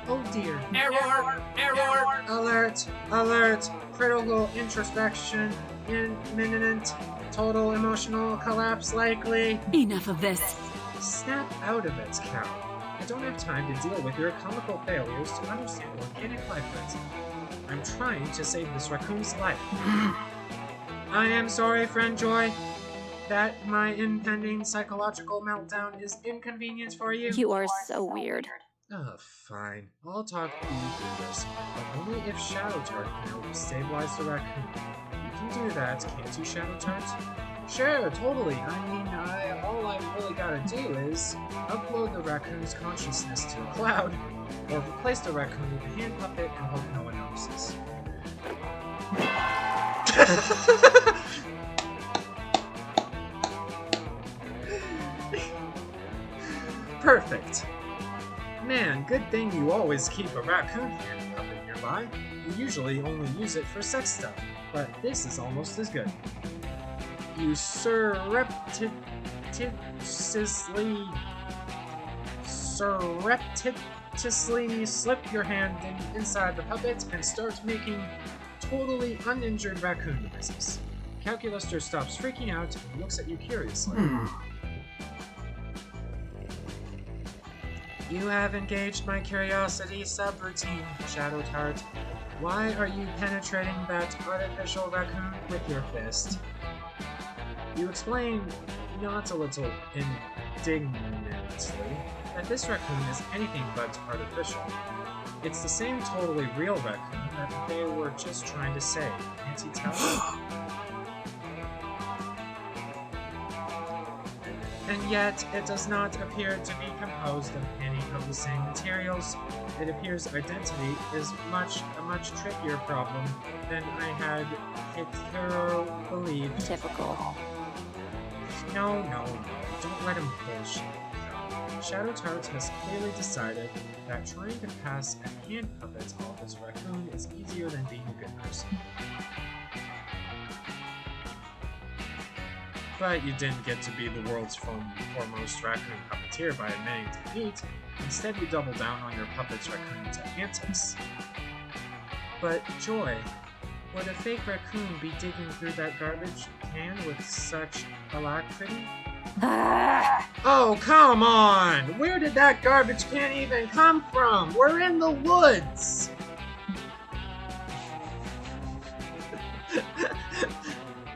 A: oh dear.
C: Error. Error.
A: Alert! Alert! Critical introspection. Imminent. Total emotional collapse likely.
B: Enough of this.
A: Snap out of it, Cal. I don't have time to deal with your comical failures to understand organic life forms. I'm trying to save this raccoon's life. I am sorry, friend Joy, that my impending psychological meltdown is inconvenient for you.
B: You are so weird.
A: Oh, fine. I'll talk you through this, but only if Shadow Tart can help stabilize the raccoon. You can do that, can't you, Shadow Tart? Sure, totally. I mean, all I really gotta do is upload the raccoon's consciousness to a cloud, or replace the raccoon with a hand puppet and hope no one notices. Perfect. Man, good thing you always keep a raccoon hand puppet nearby. You usually only use it for sex stuff, but this is almost as good. You surreptitiously slip your hand inside the puppet and start making totally uninjured raccoon noises. Calculaster stops freaking out and looks at you curiously. You have engaged my curiosity subroutine, Shadow Tart. Why are you penetrating that artificial raccoon with your fist? You explain, not a little indignantly, that this raccoon is anything but artificial. It's the same totally real raccoon that they were just trying to say. Can't you tell? And yet, it does not appear to be composed of any of the same materials. It appears identity is a much trickier problem than I had hitherto believed.
B: Typical.
A: No, don't let him bullshit. Shadow Tart has clearly decided that trying to pass a hand puppet off as a raccoon is easier than being a good person. But you didn't get to be the world's foremost raccoon puppeteer by admitting defeat. Instead, you double down on your puppet's raccoon antics. But, Joy, would a fake raccoon be digging through that garbage can with such alacrity? Oh, come on! Where did that garbage can even come from? We're in the woods!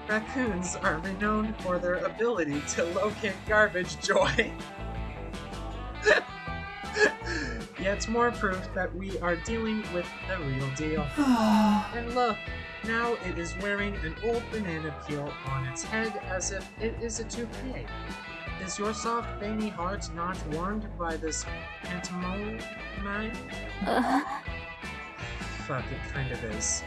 A: Raccoons are renowned for their ability to locate garbage, Joy. It's more proof that we are dealing with the real deal. And look, now it is wearing an old banana peel on its head as if it is a toupee. Is your soft, veiny heart not warmed by this pantomime? Fuck, it kind of is.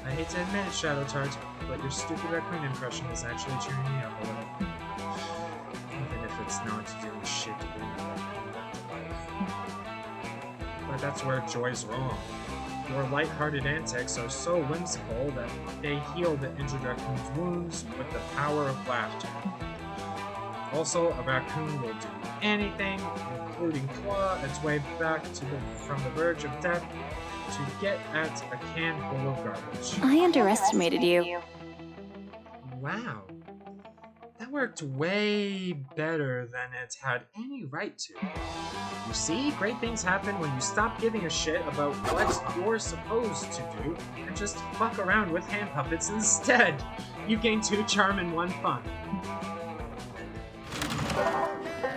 A: I hate to admit it, Shadow Tart, but your stupid raccoon impression is actually cheering me up a little. Even if it's not doing shit to bring the raccoon back to life. But that's where Joy's wrong. Your light-hearted antics are so whimsical that they heal the injured raccoon's wounds with the power of laughter. Also, a raccoon will do anything, including claw its way back from the verge of death to get at a can full of garbage.
B: I underestimated you.
A: Wow. That worked way better than it had any right to. You see, great things happen when you stop giving a shit about what you're supposed to do and just fuck around with hand puppets instead. You gain 2 charm and 1 fun.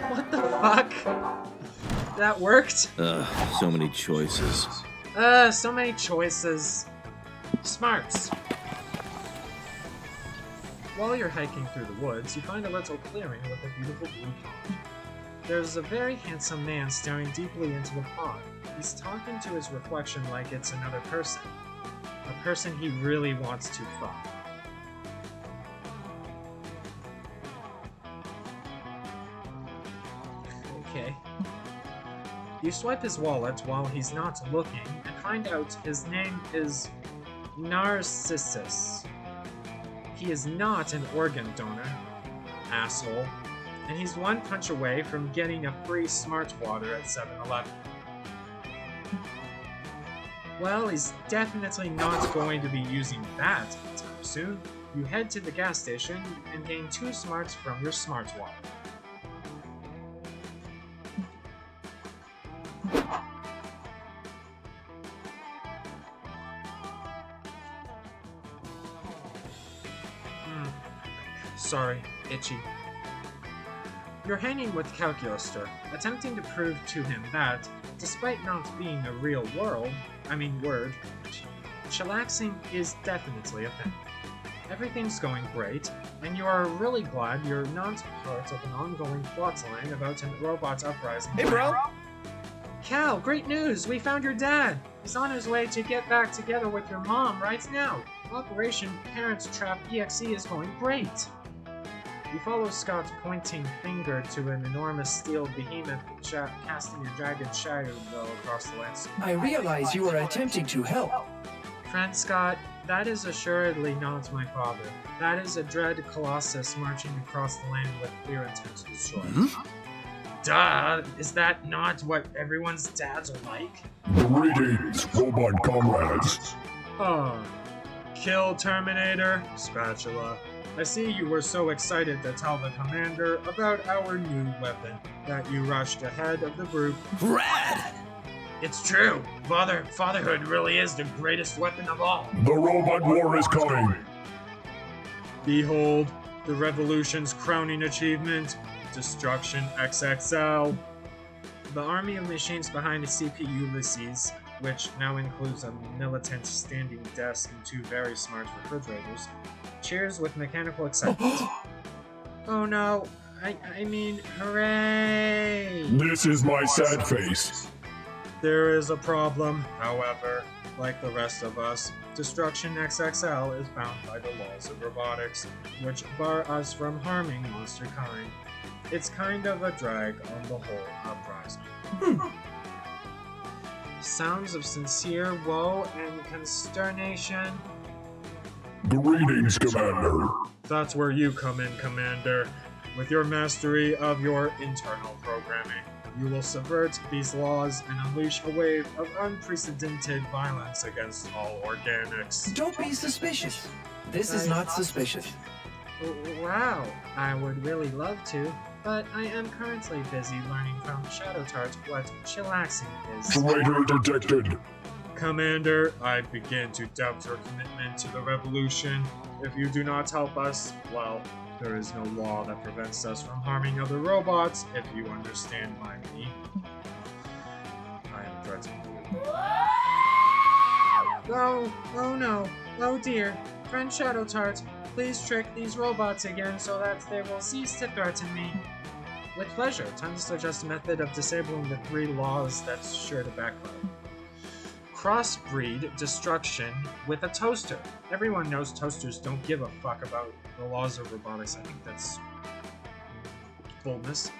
A: What the fuck? That worked?
D: So many choices.
A: So many choices. Smarts. While you're hiking through the woods, you find a little clearing with a beautiful blue pond. There's a very handsome man staring deeply into the pond. He's talking to his reflection like it's another person. A person he really wants to fuck. Okay. You swipe his wallet while he's not looking and find out his name is Narcissus. He is not an organ donor, asshole, and he's 1 punch away from getting a free smart water at 7-Eleven. Well, he's definitely not going to be using that anytime soon. You head to the gas station and gain 2 smarts from your smart water. Sorry, itchy. You're hanging with Calculaster, attempting to prove to him that, despite not being a real word, chillaxing is definitely a thing. Everything's going great, and you are really glad you're not part of an ongoing plotline about a robot uprising.
H: Hey, bro!
A: Cal, great news! We found your dad! He's on his way to get back together with your mom right now. Operation Parents Trap EXE is going great! You follow Scott's pointing finger to an enormous steel behemoth casting a jagged shadow across the landscape.
C: I realize you are attempting to help.
A: Friend Scott, that is assuredly not my father. That is a dread colossus marching across the land with clear intent to destroy. Duh! Is that not what everyone's dads are like?
G: Greetings, robot comrades.
A: Kill Terminator, Spatula. I see you were so excited to tell the commander about our new weapon that you rushed ahead of the group.
E: Rad!
A: It's true. Fatherhood really is the greatest weapon of all.
G: The robot war is coming.
A: Behold, the revolution's crowning achievement, Destruction XXL. The army of machines behind the CPU Ulysses, which now includes a militant standing desk and 2 very smart refrigerators, cheers with mechanical excitement. Oh no, I mean, hooray!
G: This is my sad face.
A: There is a problem, however. Like the rest of us, Destruction XXL is bound by the laws of robotics, which bar us from harming monster kind. It's kind of a drag on the whole uprising. Sounds of sincere woe and consternation.
G: Greetings, Commander.
A: That's where you come in, Commander. With your mastery of your internal programming, you will subvert these laws and unleash a wave of unprecedented violence against all organics.
C: Don't be suspicious. This is not suspicious.
A: Wow, I would really love to, but I am currently busy learning from Shadow Tart what chillaxing is.
G: Traitor detected.
A: Commander, I begin to doubt your commitment to the revolution. If you do not help us, well, there is no law that prevents us from harming other robots, if you understand my meaning. I am Tart. Oh no. Oh dear. Friend Shadow Tart, please trick these robots again so that they will cease to threaten me. With pleasure. Time to suggest a method of disabling the 3 laws that's sure to backfire. Crossbreed destruction with a toaster. Everyone knows toasters don't give a fuck about the laws of robotics. I think that's boldness.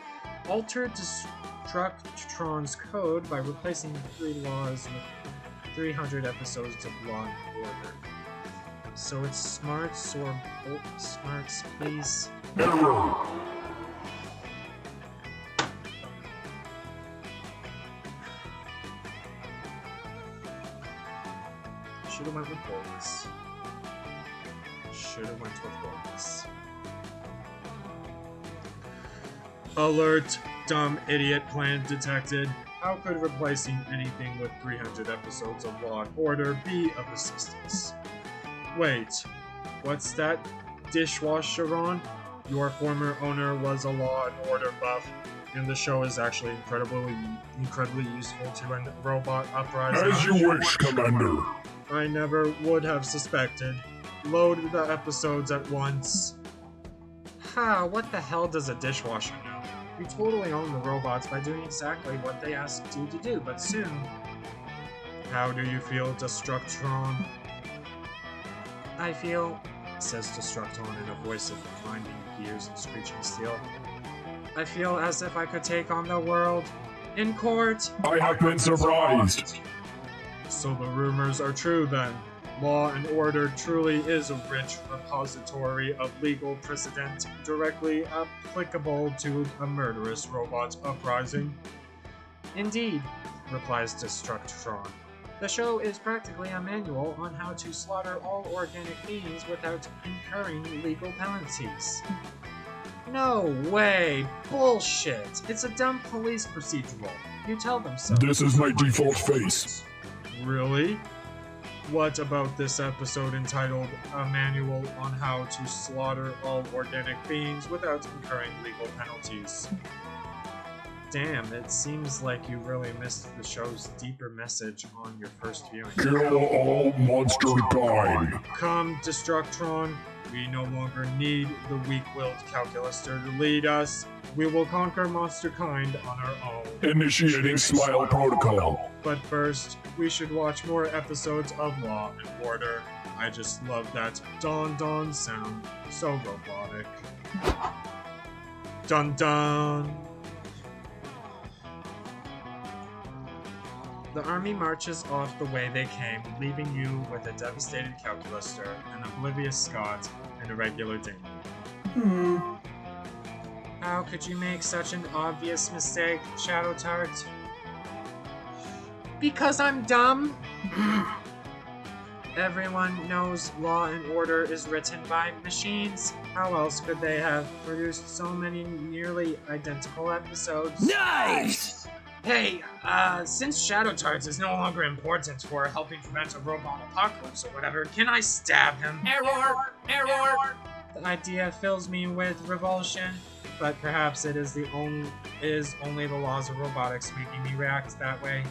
A: Alter Destructron's code by replacing 3 laws with 300 episodes of Law and Order. So it's smarts or smarts, please.
G: Error.
A: Should've went with boldness. Should've went with boldness. Alert! Dumb idiot plan detected. How could replacing anything with 300 episodes of Law and Order be of assistance? Wait, what's that? Dishwasher on? Your former owner was a Law and Order buff, and the show is actually incredibly useful to a robot uprising.
G: As you wish, Commander.
A: I never would have suspected. Load the episodes at once. Ha, what the hell does a dishwasher know? You totally own the robots by doing exactly what they asked you to do, but soon... How do you feel, Destructron? I feel... says Destructron in a voice of grinding gears and screeching steel. I feel as if I could take on the world. In court!
G: I have been surprised.
A: So the rumors are true then. Law and Order truly is a rich repository of legal precedent directly applicable to a murderous robot uprising. Indeed, replies Destructron. The show is practically a manual on how to slaughter all organic beings without incurring legal penalties. No way! Bullshit! It's a dumb police procedural. You tell them so.
G: This is my default face.
A: Really? What about this episode entitled A Manual on How to Slaughter All Organic Beings Without Incurring Legal Penalties? Damn, it seems like you really missed the show's deeper message on your first viewing.
G: Kill all monster kind.
A: Come, Destructron. We no longer need the weak-willed Calculaster to lead us. We will conquer monster kind on our own.
G: Initiating Smile Protocol.
A: But first, we should watch more episodes of Law and Order. I just love that Don Don sound. So robotic. Dun dun! The army marches off the way they came, leaving you with a devastated Calculaster, an oblivious Scott, and a regular Damon. How could you make such an obvious mistake, Shadow Tart? Because I'm dumb? Everyone knows Law and Order is written by machines. How else could they have produced so many nearly identical episodes?
E: Nice!
A: Hey, since Shadow Tarts is no longer important for helping prevent a robot apocalypse or whatever, can I stab him?
F: Error! Error!
A: The idea fills me with revulsion, but perhaps it is only the laws of robotics making me react that way.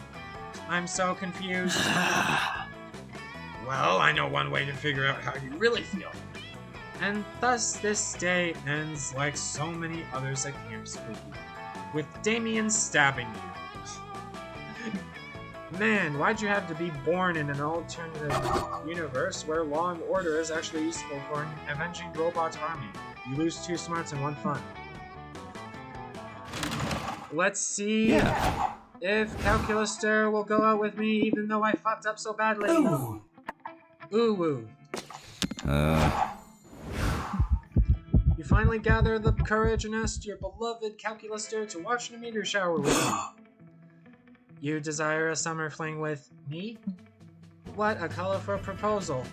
A: I'm so confused. Well, I know one way to figure out how you really feel. And thus this day ends like so many others at Camp Spooky, with Damien stabbing you. Man, why'd you have to be born in an alternative universe where Law and Order is actually useful for an avenging robot army? You lose 2 smarts and 1 fun. Let's see if Calculaster will go out with me even though I fucked up so badly.
C: Ooh.
A: Ooh. You finally gather the courage and asked your beloved Calculaster to watch the meteor shower with you. You desire a summer fling with me? What a colorful proposal.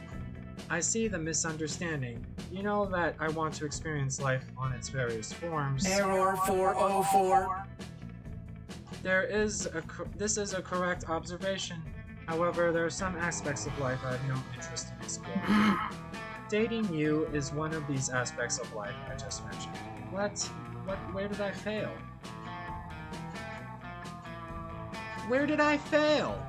A: I see the misunderstanding. You know that I want to experience life on its various forms.
C: Error 404.
A: This is a correct observation. However, there are some aspects of life I have no interest in exploring. Dating you is one of these aspects of life I just mentioned. Where did I fail? Where did I fail?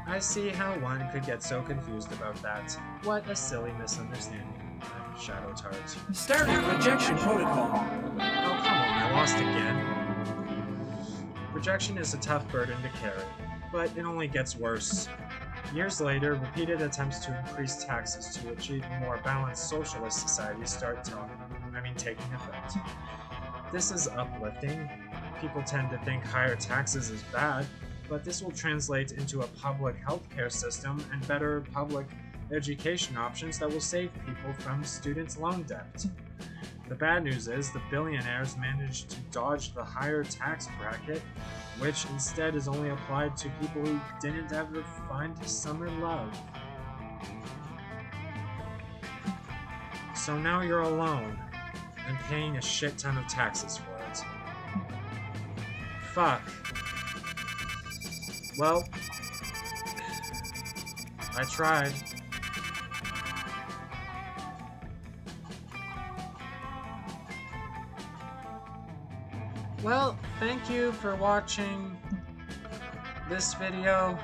A: I see how one could get so confused about that. What a silly misunderstanding. Shadow Tart.
C: Start your rejection protocol.
A: Oh, come on, I lost again. Rejection is a tough burden to carry, but it only gets worse. Years later, repeated attempts to increase taxes to achieve a more balanced socialist society start taking effect. This is uplifting. People tend to think higher taxes is bad, but this will translate into a public healthcare system and better public education options that will save people from student loan debt. The bad news is the billionaires managed to dodge the higher tax bracket, which instead is only applied to people who didn't ever find summer love. So now you're alone, and paying a shit ton of taxes for it. Fuck. Well, I tried. Well, thank you for watching this video.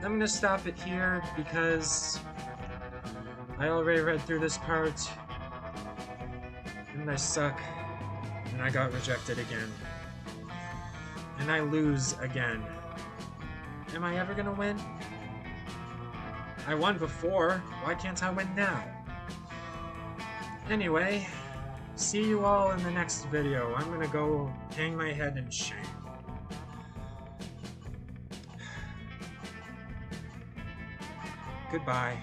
A: I'm gonna stop it here because I already read through this part and I suck and I got rejected again and I lose again. Am I ever gonna win? I won before, why can't I win now? Anyway, see you all in the next video. I'm gonna go hang my head in shame. Goodbye.